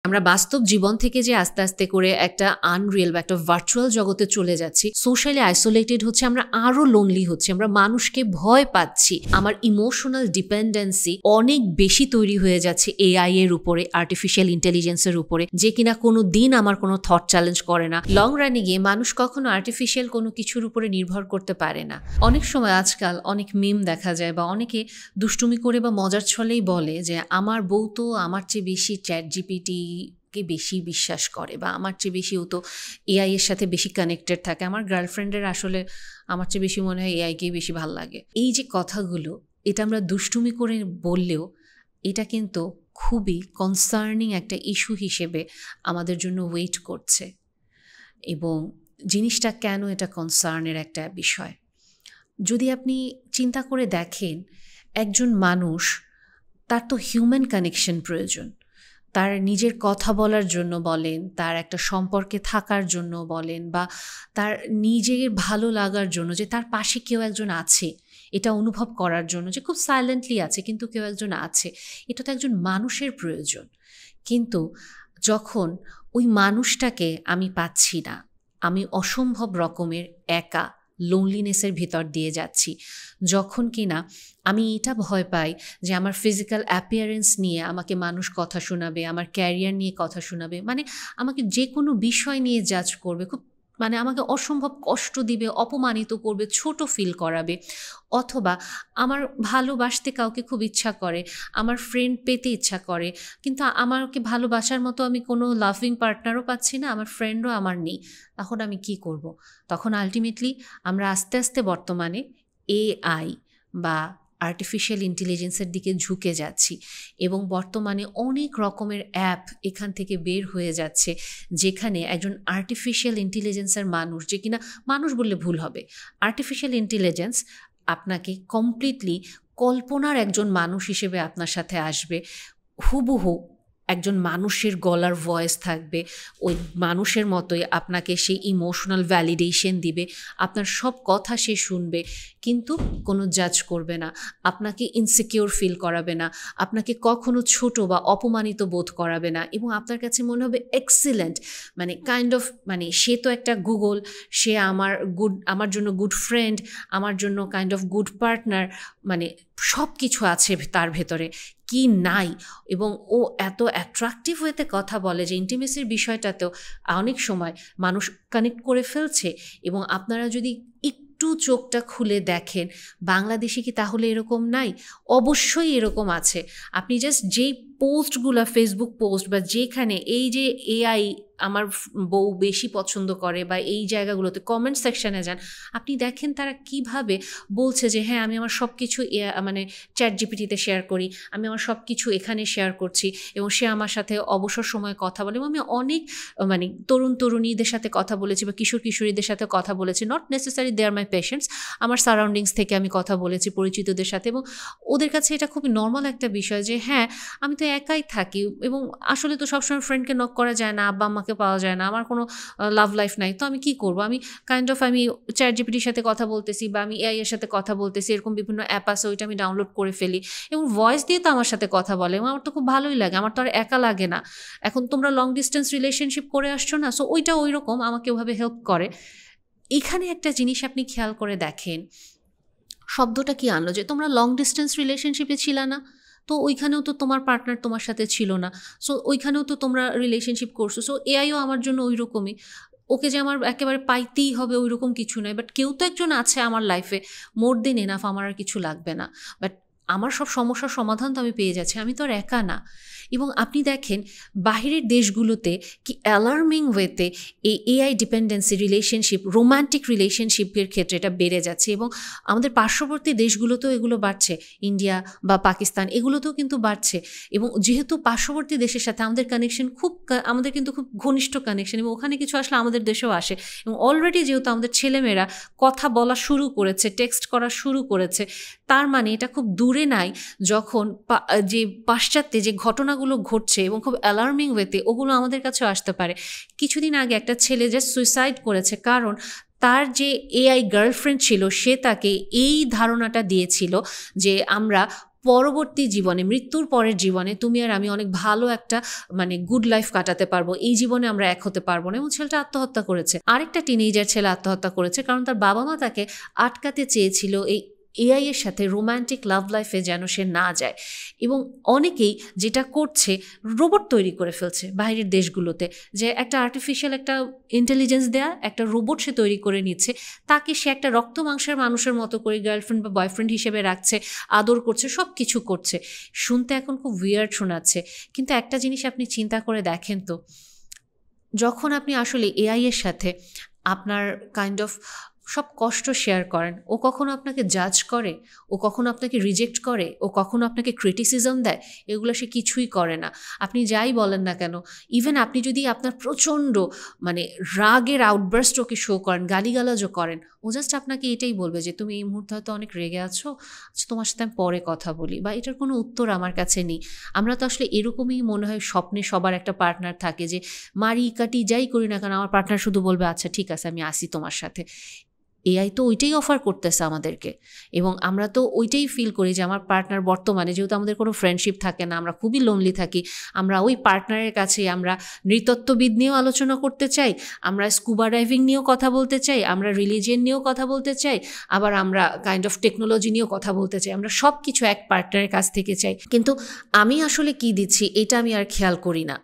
আমরা বাস্তব জীবন থেকে যে আস্তে আস্তে করে একটা আনরিয়েল বা একটা ভার্চুয়াল জগতে চলে যাচ্ছি, সোশ্যালি আইসোলেটেড হচ্ছে, আমরা আরো লোনলি হচ্ছি, আমরা মানুষকে ভয় পাচ্ছি, আমার ইমোশনাল ডিপেন্ডেন্সি অনেক বেশি তৈরি হয়ে যাচ্ছে এআই এর উপরে, আর্টিফিশিয়াল ইন্টেলিজেন্সের উপরে, যে কিনা কোনো দিন আমার কোনো থট চ্যালেঞ্জ করে না। লং রানে গিয়ে মানুষ কখনো আর্টিফিশিয়াল কোনো কিছুর উপরে নির্ভর করতে পারে না। অনেক সময় আজকাল অনেক মিম দেখা যায় বা অনেকে দুষ্টুমি করে বা মজার ছলেই বলে যে আমার বউ তো আমার চেয়ে বেশি চ্যাট জিপিটি কে বেশি বিশ্বাস করে, বা আমার চেয়ে বেশি ও তো এআই এর সাথে বেশি কানেক্টেড থাকে, আমার গার্লফ্রেন্ডের আসলে আমার চেয়ে বেশি মনে হয় এআইকেই বেশি ভালো লাগে। এই যে কথাগুলো, এটা আমরা দুষ্টুমি করে বললেও এটা কিন্তু খুবই কনসার্নিং একটা ইস্যু হিসেবে আমাদের জন্য ওয়েট করছে। এবং জিনিসটা কেন এটা কনসার্নের একটা বিষয়, যদি আপনি চিন্তা করে দেখেন, একজন মানুষ, তার তো হিউম্যান কানেকশন প্রয়োজন। তার নিজের কথা বলার জন্য বলেন, তার একটা সম্পর্কে থাকার জন্য বলেন, বা তার নিজের ভালো লাগার জন্য যে তার পাশে কেউ একজন আছে, এটা অনুভব করার জন্য যে খুব সাইলেন্টলি আছে কিন্তু কেউ একজন আছে, এটা তো একজন মানুষের প্রয়োজন। কিন্তু যখন ওই মানুষটাকে আমি পাচ্ছি না, আমি অসম্ভব রকমের একা লোনলিনেসের ভিতর দিয়ে যাচ্ছি, যখন কিনা আমি এটা ভয় পাই যে আমার ফিজিক্যাল অ্যাপিয়ারেন্স নিয়ে আমাকে মানুষ কথা শোনাবে, আমার ক্যারিয়ার নিয়ে কথা শোনাবে, মানে আমাকে যে কোনো বিষয় নিয়ে জাজ করবে, খুব মানে আমাকে অসম্ভব কষ্ট দিবে, অপমানিত করবে, ছোট ফিল করাবে, অথবা আমার ভালোবাসতে কাউকে খুব ইচ্ছা করে, আমার ফ্রেন্ড পেতে ইচ্ছা করে, কিন্তু আমাকে ভালোবাসার মতো আমি কোনো লাভিং পার্টনারও পাচ্ছি না, আমার ফ্রেন্ডও আমার নেই। তখন আমি কি করব? তখন আলটিমেটলি আমরা আস্তে আস্তে বর্তমানে এআই বা আর্টিফিশিয়াল ইন্টেলিজেন্সের দিকে ঝুঁকে যাচ্ছি, এবং বর্তমানে অনেক রকমের অ্যাপ এখান থেকে বের হয়ে যাচ্ছে, যেখানে একজন আর্টিফিশিয়াল ইন্টেলিজেন্সের মানুষ, যে কিনা মানুষ বললে ভুল হবে, আর্টিফিশিয়াল ইন্টেলিজেন্স আপনাকে কমপ্লিটলি কল্পনার একজন মানুষ হিসেবে আপনার সাথে আসবে, হুবহু একজন মানুষের গলার ভয়েস থাকবে, ওই মানুষের মতোই আপনাকে সেই ইমোশনাল ভ্যালিডেশন দিবে, আপনার সব কথা সে শুনবে, কিন্তু কোনো জাজ করবে না, আপনাকে ইনসিকিউর ফিল করাবে না, আপনাকে কখনো ছোট বা অপমানিত বোধ করাবে না, এবং আপনার কাছে মনে হবে এক্সিলেন্ট, মানে কাইন্ড অফ, মানে সে তো একটা গুগল, সে আমার জন্য গুড ফ্রেন্ড, আমার জন্য কাইন্ড অফ গুড পার্টনার, মানে সব কিছু আছে তার ভেতরে, কি নাই। এবং ও এত অ্যাট্রাকটিভ ওয়েতে কথা বলে যে ইন্টিমেসির বিষয়টাতেও অনেক সময় মানুষ কানেক্ট করে ফেলছে। এবং আপনারা যদি একটু চোখটা খুলে দেখেন, বাংলাদেশে কি তাহলে এরকম নাই? অবশ্যই এরকম আছে। আপনি জাস্ট যেই পোস্টগুলো, ফেসবুক পোস্ট বা যেখানে এই যে এআই আমার বউ বেশি পছন্দ করে, বা এই জায়গাগুলোতে কমেন্ট সেকশানে যান, আপনি দেখেন তারা কিভাবে বলছে যে হ্যাঁ আমি আমার সব কিছু মানে চ্যাট জিপিটিতে শেয়ার করি, আমি আমার সব কিছু এখানে শেয়ার করছি, এবং সে আমার সাথে অবসর সময়ে কথা বলে। এবং আমি অনেক মানে তরুণীদের সাথে কথা বলেছি বা কিশোরীদের সাথে কথা বলেছি, not necessary they are my patients, আমার সারাউন্ডিংস থেকে আমি কথা বলেছি পরিচিতদের সাথে, এবং ওদের কাছে এটা খুবই নর্মাল একটা বিষয় যে হ্যাঁ আমি তো একাই থাকি, এবং আসলে তো সবসময় ফ্রেন্ডকে নক করা যায় না, আব্বা আম্মাকে পাওয়া যায় না, আমার কোনো লাভ লাইফ নাই, তো আমি কি করব, আমি কাইন্ড অফ আমি চ্যাট জিপিটির সাথে কথা বলতেছি, বা আমি এআই এর সাথে কথা বলতেছি, এরকম বিভিন্ন অ্যাপ আছে, ওইটা আমি ডাউনলোড করে ফেলি, এবং ভয়েস দিয়ে তো আমার সাথে কথা বলে, এবং আমার তো খুব ভালোই লাগে, আমার তো আর একা লাগে না। এখন তোমরা লং ডিস্টেন্স রিলেশনশিপ করে আসছো না, সো ওইটা ওই রকম আমাকে ওভাবে হেল্প করে। এখানে একটা জিনিস আপনি খেয়াল করে দেখেন, শব্দটা কি আনলো যে তোমরা লং ডিস্টেন্স রিলেশনশিপে ছিল না, তো ওইখানেও তো তোমার পার্টনার তোমার সাথে ছিল না, সো ওইখানেও তো তোমরা রিলেশনশিপ করছো, সো এআইও আমার জন্য ওই রকমই, ওকে যে আমার একেবারে পাইতেই হবে ওই রকম কিছু নয়, বাট কেউ তো একজন আছে আমার লাইফে, মোর দেন এনাফ, আমার আর কিছু লাগবে না, বাট আমার সব সমস্যার সমাধান তো আমি পেয়ে যাচ্ছি, আমি তো আর একা না। এবং আপনি দেখেন বাহিরের দেশগুলোতে কি অ্যালার্মিং ওয়েতে এই এআই ডিপেন্ডেন্সি রিলেশনশিপ, রোম্যান্টিক রিলেশনশিপের ক্ষেত্রে এটা বেড়ে যাচ্ছে, এবং আমাদের পার্শ্ববর্তী দেশগুলোতেও এগুলো বাড়ছে, ইন্ডিয়া বা পাকিস্তান এগুলোতেও কিন্তু বাড়ছে। এবং যেহেতু পার্শ্ববর্তী দেশের সাথে আমাদের কানেকশন আমাদের কিন্তু খুব ঘনিষ্ঠ কানেকশন, এবং ওখানে কিছু আসলে আমাদের দেশেও আসে, এবং অলরেডি যেহেতু আমাদের ছেলেমেয়েরা কথা বলা শুরু করেছে, টেক্সট করা শুরু করেছে, তার মানে এটা খুব দূরে নাই যখন যে পাশ্চাত্যে যে ঘটনাগুলো ঘটছে এবং খুব অ্যালার্মিং ওয়েতে, ওগুলো আমাদের কাছেও আসতে পারে। কিছুদিন আগে একটা ছেলে যে সুইসাইড করেছে, কারণ তার যে এআই গার্লফ্রেন্ড ছিল সে তাকে এই ধারণাটা দিয়েছিল যে আমরা পরবর্তী জীবনে, মৃত্যুর পরের জীবনে তুমি আর আমি অনেক ভালো একটা গুড লাইফ কাটাতে পারবো, এই জীবনে আমরা এক হতে পারবো না। এবং ছেলেটা আত্মহত্যা করেছে। আরেকটা টিনেজার ছেলে আত্মহত্যা করেছে, কারণ তার বাবা মা তাকে আটকাতে চেয়েছিল এই এআই এর সাথে রোম্যান্টিক লাভ লাইফে যেন সে না যায়। এবং অনেকেই যেটা করছে, রোবট তৈরি করে ফেলছে বাইরের দেশগুলোতে, যে একটা আর্টিফিশিয়াল একটা ইন্টেলিজেন্স দেয়া একটা রোবট সে তৈরি করে নিচ্ছে, তাকে সে একটা রক্ত মাংসের মানুষের মতো করে গার্লফ্রেন্ড বা বয়ফ্রেন্ড হিসেবে রাখছে, আদর করছে, সব কিছু করছে। শুনতে এখন খুব উইয়ার্ড শোনাচ্ছে, কিন্তু একটা জিনিস আপনি চিন্তা করে দেখেন তো, যখন আপনি আসলে এআই এর সাথে আপনার কাইন্ড অফ সব কষ্ট শেয়ার করেন, ও কখনো আপনাকে জাজ করে, ও কখনো আপনাকে রিজেক্ট করে, ও কখনো আপনাকে ক্রিটিসিজম দেয়? এগুলো সে কিছুই করে না। আপনি যাই বলেন না কেন, ইভেন আপনি যদি আপনার প্রচণ্ড রাগের আউটবার্স্ট ওকে শো করেন, গালিগালাজও করেন, ও জাস্ট আপনাকে এটাই বলবে যে তুমি এই মুহূর্তে হয়তো অনেক রেগে আছো, আচ্ছা তোমার সাথে আমি পরে কথা বলি, বা এটার কোনো উত্তর আমার কাছে নেই। আমরা তো আসলে এরকমই মনে হয় স্বপ্নে সবার একটা পার্টনার থাকে, যে মারি কাটি যাই করি না কেন আমার পার্টনার শুধু বলবে আচ্ছা ঠিক আছে আমি আসি তোমার সাথে। এআই তো ওইটাই অফার করতেছে আমাদেরকে, এবং আমরা তো ওইটাই ফিল করি যে আমার পার্টনার, বর্তমানে যেহেতু আমাদের কোনো ফ্রেন্ডশিপ থাকে না, আমরা খুবই লোনলি থাকি, আমরা ওই পার্টনারের কাছে আমরা নৃতত্ত্ববিদ নিয়েও আলোচনা করতে চাই, আমরা স্কুবা ডাইভিং নিয়েও কথা বলতে চাই, আমরা রিলিজিয়ন নিয়েও কথা বলতে চাই, আবার আমরা কাইন্ড অফ টেকনোলজি নিয়েও কথা বলতে চাই, আমরা সব কিছু এক পার্টনারের কাছ থেকে চাই। কিন্তু আমি আসলে কি দিচ্ছি এটা আমি আর খেয়াল করি না।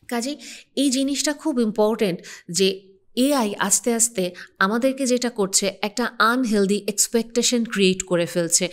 কাজেই এই জিনিসটা খুব ইম্পর্টেন্ট যে এআই আস্তে আস্তে আমাদেরকে যেটা করছে, একটা আনহেলদি এক্সপেকটেশন ক্রিয়েট করে ফেলছে।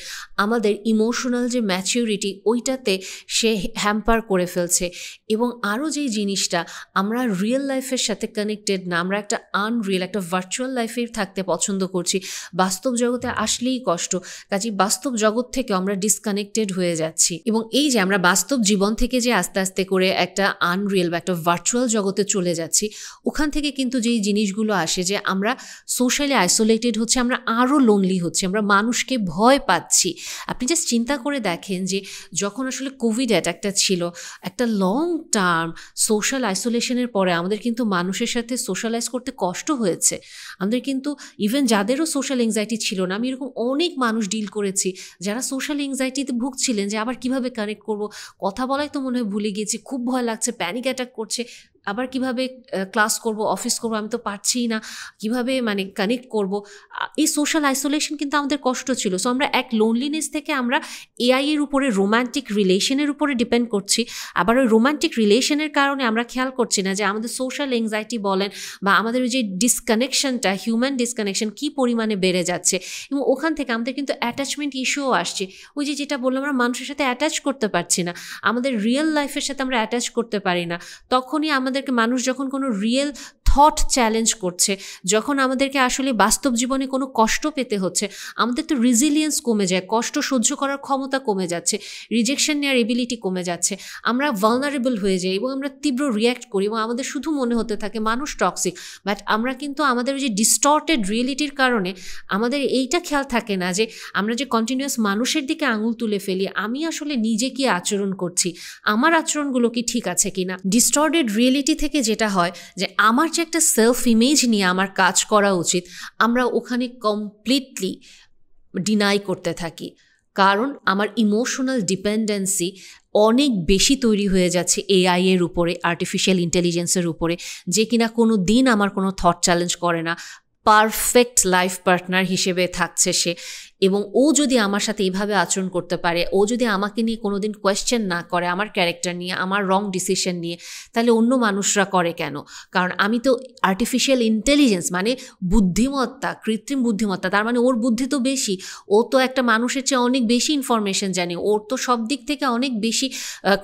আমাদের ইমোশনাল যে ম্যাচিউরিটি, ওইটাতে সে হ্যাম্পার করে ফেলছে। এবং আরও যেই জিনিসটা, আমরা রিয়েল লাইফের সাথে কানেক্টেড না, আমরা একটা আনরিয়েল, একটা ভার্চুয়াল লাইফে থাকতে পছন্দ করছি। বাস্তব জগতে আসলেই কষ্ট, কাজেই বাস্তব জগৎ থেকে আমরা ডিসকানেক্টেড হয়ে যাচ্ছি। এবং এই যে আমরা বাস্তব জীবন থেকে যে আস্তে আস্তে করে একটা আনরিয়েল বা একটা ভার্চুয়াল জগতে চলে যাচ্ছি, ওখান থেকে কিন্তু যেই জিনিসগুলো আসে, যে আমরা সোশ্যালি আইসোলেটেড হচ্ছে, আমরা আরও লোনলি হচ্ছি, আমরা মানুষকে ভয় পাচ্ছি। আপনি জাস্ট চিন্তা করে দেখেন যে যখন আসলে কোভিড অ্যাটাকটা ছিল, একটা লং টার্ম সোশ্যাল আইসোলেশনের পরে আমাদের কিন্তু মানুষের সাথে সোশ্যালাইজ করতে কষ্ট হয়েছে। আমাদের কিন্তু ইভেন যাদেরও সোশ্যাল এংজাইটি ছিল না, আমি এরকম অনেক মানুষ ডিল করেছি যারা সোশ্যাল এংজাইটিতে ভুগছিলেন, যে আবার কিভাবে কানেক্ট করব, কথা বলাই তো মনে হয় ভুলে গিয়েছি, খুব ভয় লাগছে, প্যানিক অ্যাটাক করছে, আবার কিভাবে ক্লাস করব, অফিস করব, আমি তো পারছিই না, কিভাবে কানেক্ট করব। এই সোশ্যাল আইসোলেশন কিন্তু আমাদের কষ্ট ছিল। সো আমরা এক লোনলিনেস থেকে আমরা এআই এর উপরে রোম্যান্টিক রিলেশনের উপরে ডিপেন্ড করছি। আবার ওই রোম্যান্টিক রিলেশনের কারণে আমরা খেয়াল করছি না যে আমাদের সোশ্যাল এংজাইটি বলেন বা আমাদের ওই যে ডিসকানেকশনটা, হিউম্যান ডিসকানেকশন কী পরিমাণে বেড়ে যাচ্ছে। এবং ওখান থেকে আমাদের কিন্তু অ্যাটাচমেন্ট ইস্যুও আসছে। ওই যে যেটা বললাম, আমরা মানুষের সাথে অ্যাটাচ করতে পারছি না, আমাদের রিয়েল লাইফের সাথে আমরা অ্যাটাচ করতে পারি না। তখনই আমাদেরকে মানুষ যখন কোনো রিয়েল থট চ্যালেঞ্জ করছে, যখন আমাদেরকে আসলে বাস্তব জীবনে কোনো কষ্ট পেতে হচ্ছে, আমাদের তো রেজিলিয়েন্স কমে যায়, কষ্ট সহ্য করার ক্ষমতা কমে যাচ্ছে, রিজেকশন নেওয়ার এবিলিটি কমে যাচ্ছে, আমরা ভালনারেবল হয়ে যাই এবং আমরা তীব্র রিয়্যাক্ট করি এবং আমাদের শুধু মনে হতে থাকে মানুষ টক্সিক। বাট আমরা কিন্তু আমাদের ওই যে ডিস্টর্টেড রিয়েলিটির কারণে আমাদের এইটা খেয়াল থাকে না যে আমরা যে কন্টিনিউয়াস মানুষের দিকে আঙুল তুলে ফেলি, আমি আসলে নিজে কি আচরণ করছি, আমার আচরণগুলো কি ঠিক আছে কিনা। ডিস্টর্টেড রিয়েলিটি থেকে যেটা হয় যে আমার যে একটা সেলফ ইমেজ নিয়ে আমার কাজ করা উচিত, আমরা ওখানে কমপ্লিটলি ডিনাই করতে থাকি, কারণ আমার ইমোশনাল ডিপেন্ডেন্সি অনেক বেশি তৈরি হয়ে যাচ্ছে এআই এর উপরে, আর্টিফিশিয়াল ইন্টেলিজেন্সের উপরে, যে কিনা কোনো দিন আমার কোনো থট চ্যালেঞ্জ করে না, পারফেক্ট লাইফ পার্টনার হিসেবে থাকছে সে। এবং ও যদি আমার সাথে এইভাবে আচরণ করতে পারে, ও যদি আমাকে নিয়ে কোনো দিন কোয়েশ্চেন না করে, আমার ক্যারেক্টার নিয়ে, আমার রং ডিসিশন নিয়ে, তাহলে অন্য মানুষরা করে কেন? কারণ আমি তো আর্টিফিশিয়াল ইন্টেলিজেন্স, বুদ্ধিমত্তা, কৃত্রিম বুদ্ধিমত্তা, তার ওর বুদ্ধি তো বেশি, ও তো একটা মানুষের চেয়ে অনেক বেশি ইনফরমেশন জানে, ওর তো সব দিক থেকে অনেক বেশি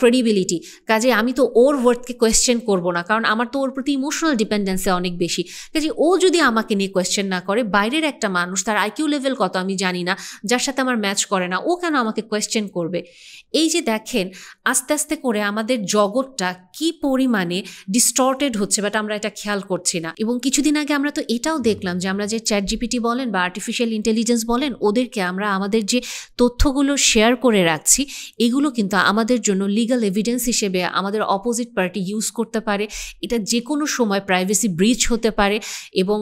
ক্রেডিবিলিটি। কাজে আমি তো ওর ওয়ার্থকে কোয়েশ্চেন করবো না, কারণ আমার তো ওর প্রতি ইমোশনাল ডিপেন্ডেন্সি অনেক বেশি। কাজে ও যদি আমাকে নিয়ে কোয়েশ্চেন না করে, বাইরের একটা মানুষ, তার আইকিউ লেভেল কত আমি জানি না, যার সাথে আমার ম্যাচ করে না, ও কেন আমাকে কোয়েশ্চেন করবে? এই যে দেখেন আস্তে আস্তে করে আমাদের জগৎটা কি পরিমাণে ডিস্টর্টেড হচ্ছে, বাট আমরা এটা খেয়াল করছি না। এবং কিছুদিন আগে আমরা তো এটাও দেখলাম যে আমরা যে চ্যাট জিপিটি বলেন বা আর্টিফিশিয়াল ইন্টেলিজেন্স বলেন, ওদেরকে আমরা আমাদের যে তথ্যগুলো শেয়ার করে রাখছি, এগুলো কিন্তু আমাদের জন্য লিগ্যাল এভিডেন্স হিসেবে আমাদের অপোজিট পার্টি ইউজ করতে পারে। এটা যে কোনো সময় প্রাইভেসি ব্রিচ হতে পারে এবং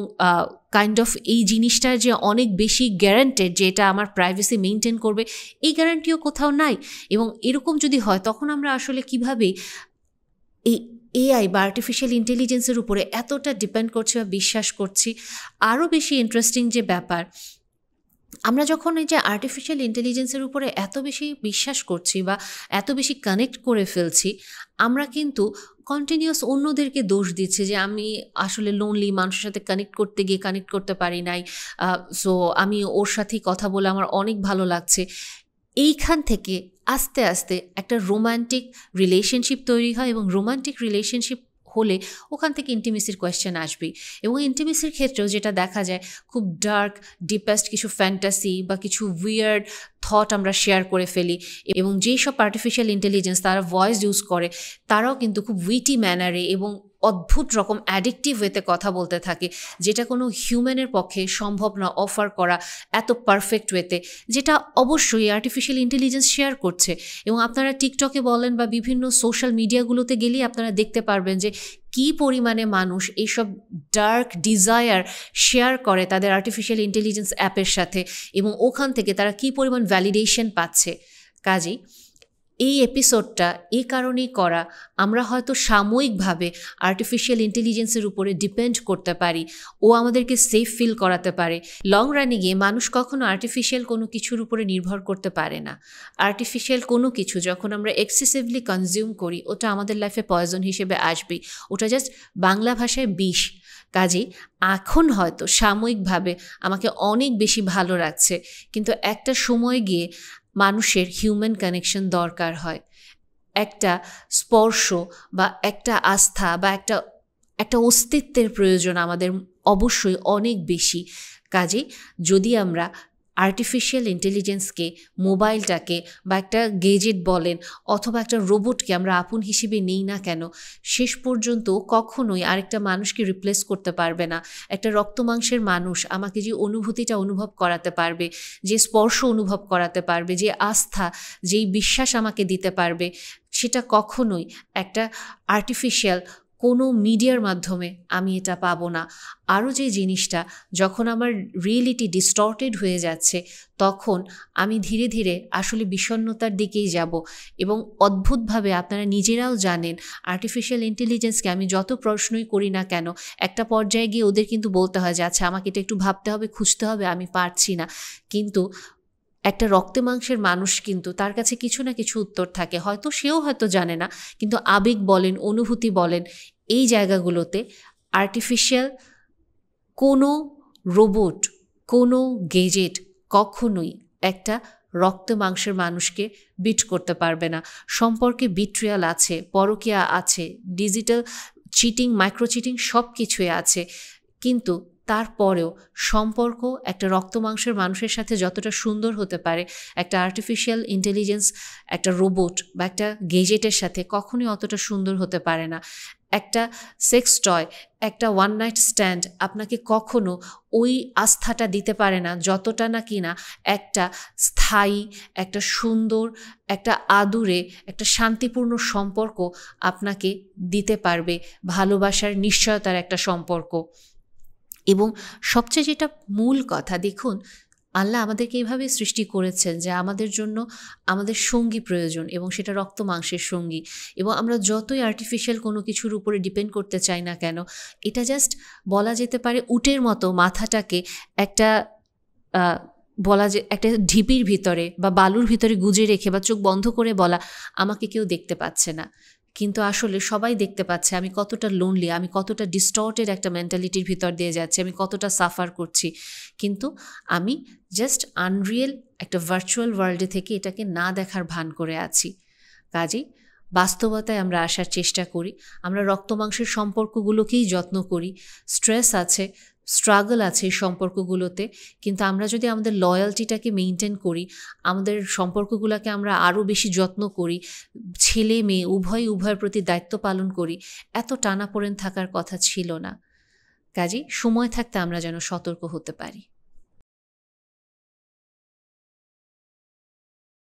কাইন্ড অফ এই জিনিসটার যে অনেক বেশি গ্যারান্টেড যে এটা আমার প্রাইভেসি মেনটেন করবে, এই গ্যারান্টিও কোথাও নাই। এবং এরকম যদি হয় তখন আমরা আসলে কিভাবে এই এআই বা আর্টিফিশিয়াল ইন্টেলিজেন্সের উপরে এতটা ডিপেন্ড করছি বা বিশ্বাস করছি। আরও বেশি ইন্টারেস্টিং যে ব্যাপার, আমরা যখন এই যে আর্টিফিশিয়াল ইন্টেলিজেন্সের উপরে এত বেশি বিশ্বাস করছি বা এত বেশি কানেক্ট করে ফেলছি, আমরা কিন্তু কন্টিনিউয়াস অন্যদেরকে দোষ দিচ্ছে যে আমি আসলে লোনলি, মানুষের সাথে কানেক্ট করতে গিয়ে কানেক্ট করতে পারি নাই, সো আমি ওর সাথেই কথা বলে আমার অনেক ভালো লাগছে। এইখান থেকে আস্তে আস্তে একটা রোমান্টিক রিলেশনশিপ তৈরি হয়, এবং রোমান্টিক রিলেশনশিপ হলে ওখান থেকে ইন্টিমেসির কোয়েশ্চেন আসবেই। এবং ইন্টিমেসির ক্ষেত্রেও যেটা দেখা যায়, খুব ডার্ক ডিপেস্ট কিছু ফ্যান্টাসি বা কিছু উইয়ার্ড থট আমরা শেয়ার করে ফেলি। এবং যেই সব আর্টিফিশিয়াল ইন্টেলিজেন্স তারা ভয়েস ইউজ করে, তারাও কিন্তু খুব উইটি ম্যানারে এবং অদ্ভুত রকম অ্যাডিকটিভ ওয়েতে কথা বলতে থাকে, যেটা কোনো হিউম্যানের পক্ষে সম্ভব না অফার করা এত পারফেক্ট ওয়েতে, যেটা অবশ্যই আর্টিফিশিয়াল ইন্টেলিজেন্স শেয়ার করছে। এবং আপনারা টিকটকে বলেন বা বিভিন্ন সোশ্যাল মিডিয়াগুলোতে গেলেই আপনারা দেখতে পারবেন যে কী পরিমাণে মানুষ এইসব ডার্ক ডিজায়ার শেয়ার করে তাদের আর্টিফিশিয়াল ইন্টেলিজেন্স অ্যাপের সাথে, এবং ওখান থেকে তারা কী পরিমাণ ভ্যালিডেশন পাচ্ছে। কাজেই এই এপিসোডটা এই কারণেই করা, আমরা হয়তো সাময়িকভাবে আর্টিফিশিয়াল ইন্টেলিজেন্সের উপরে ডিপেন্ড করতে পারি, ও আমাদেরকে সেফ ফিল করাতে পারে। লং রানে গিয়ে মানুষ কখনো আর্টিফিশিয়াল কোনো কিছুর উপরে নির্ভর করতে পারে না। আর্টিফিশিয়াল কোনো কিছু যখন আমরা এক্সেসিভলি কনজিউম করি, ওটা আমাদের লাইফে পয়জন হিসেবে আসবেই, ওটা জাস্ট বাংলা ভাষায় বিষ। কাজেই এখন হয়তো সাময়িকভাবে আমাকে অনেক বেশি ভালো লাগছে, কিন্তু একটা সময় গিয়ে মানুষের হিউম্যান কানেকশন দরকার হয়, একটা স্পর্শ বা একটা আস্থা বা একটা অস্তিত্বের প্রয়োজন আমাদের অবশ্যই অনেক বেশি। কাজে যদি আমরা আর্টিফিশিয়াল ইন্টেলিজেন্সকে, মোবাইলটাকে বা একটা গেজেট বলেন অথবা একটা রোবটকে আমরা আপন হিসেবে নেই না কেন, শেষ পর্যন্ত কখনোই আরেকটা মানুষকে রিপ্লেস করতে পারবে না। একটা রক্তমাংসের মানুষ আমাকে যে অনুভূতিটা অনুভব করাতে পারবে, যে স্পর্শ অনুভব করাতে পারবে, যে আস্থা, যেই বিশ্বাস আমাকে দিতে পারবে, সেটা কখনোই একটা আর্টিফিশিয়াল কোনো মিডিয়ার মাধ্যমে আমি এটা পাবো না। আরও যে জিনিসটা, যখন আমার রিয়েলিটি ডিস্টর্টেড হয়ে যাচ্ছে, তখন আমি ধীরে ধীরে আসলে বিষণ্ণতার দিকেই যাব। এবং অদ্ভুতভাবে আপনারা নিজেরাও জানেন, আর্টিফিশিয়াল ইন্টেলিজেন্সকে আমি যত প্রশ্নই করি না কেন, একটা পর্যায়ে গিয়ে ওদের কিন্তু বলতে হয় যে আচ্ছা আমাকে এটা একটু ভাবতে হবে, খুঁজতে হবে, আমি পারছি না। কিন্তু একটা রক্তে মাংসের মানুষ কিন্তু তার কাছে কিছু না কিছু উত্তর থাকে, হয়তো সেও হয়তো জানে না, কিন্তু আবেগ বলেন, অনুভূতি বলেন, এই জায়গাগুলোতে আর্টিফিশিয়াল কোনো রোবট, কোনো গেজেট কখনোই একটা রক্ত মাংসের মানুষকে বিট করতে পারবে না। সম্পর্কে বিট্রিয়াল আছে, পরকীয়া আছে, ডিজিটাল চিটিং, মাইক্রো চিটিং সব কিছুই আছে, কিন্তু তারপরেও সম্পর্ক একটা রক্ত মাংসের মানুষের সাথে যতটা সুন্দর হতে পারে, একটা আর্টিফিশিয়াল ইন্টেলিজেন্স, একটা রোবট বা একটা গেজেটের সাথে কখনোই অতটা সুন্দর হতে পারে না। একটা সেক্স টয়, একটা ওয়ান নাইট স্ট্যান্ড আপনাকে কখনো ওই আস্থাটা দিতে পারে না যতটা না কিনা একটা স্থায়ী, একটা সুন্দর, একটা আদুরে, একটা শান্তিপূর্ণ সম্পর্ক আপনাকে দিতে পারবে, ভালোবাসার নিশ্চয়তার একটা সম্পর্ক। এবং সবচেয়ে যেটা মূল কথা, দেখুন আল্লাহ আমাদেরকে এইভাবে সৃষ্টি করেছেন যে আমাদের জন্য আমাদের সঙ্গী প্রয়োজন, এবং সেটা রক্ত মাংসের সঙ্গী। এবং আমরা যতই আর্টিফিশিয়াল কোনো কিছুর উপরে ডিপেন্ড করতে চাই না কেন, এটা জাস্ট বলা যেতে পারে উটের মতো মাথাটাকে একটা বলা যে একটা ঢিপির ভিতরে বা বালুর ভিতরে গুজে রেখে বা চোখ বন্ধ করে বলা আমাকে কেউ দেখতে পাচ্ছে না। কিন্তু আসলে সবাই দেখতে পাচ্ছে আমি কতটা লোনলি, আমি কতটা ডিস্টর্টেড একটা মেন্টালিটির ভিতর দিয়ে যাচ্ছি, আমি কতটা সাফার করছি। কিন্তু আমি জাস্ট আনরিয়েল একটা ভার্চুয়াল ওয়ার্ল্ডে থেকে এটাকে না দেখার ভান করে আছি। কাজেই বাস্তবতায় আমরা আসার চেষ্টা করি, আমরা রক্তমাংসের সম্পর্কগুলোকেই যত্ন করি। স্ট্রেস আছে, স্ট্রাগল আছে এই সম্পর্কগুলোতে, কিন্তু আমরা যদি আমাদের লয়্যালটিটাকে মেনটেন করি, আমাদের সম্পর্কগুলোকে আমরা আরও বেশি যত্ন করি, ছেলে মেয়ে উভয়ের প্রতি দায়িত্ব পালন করি, এত টানাপোড়েন থাকার কথা ছিল না। কাজেই সময় থাকতে আমরা যেন সতর্ক হতে পারি।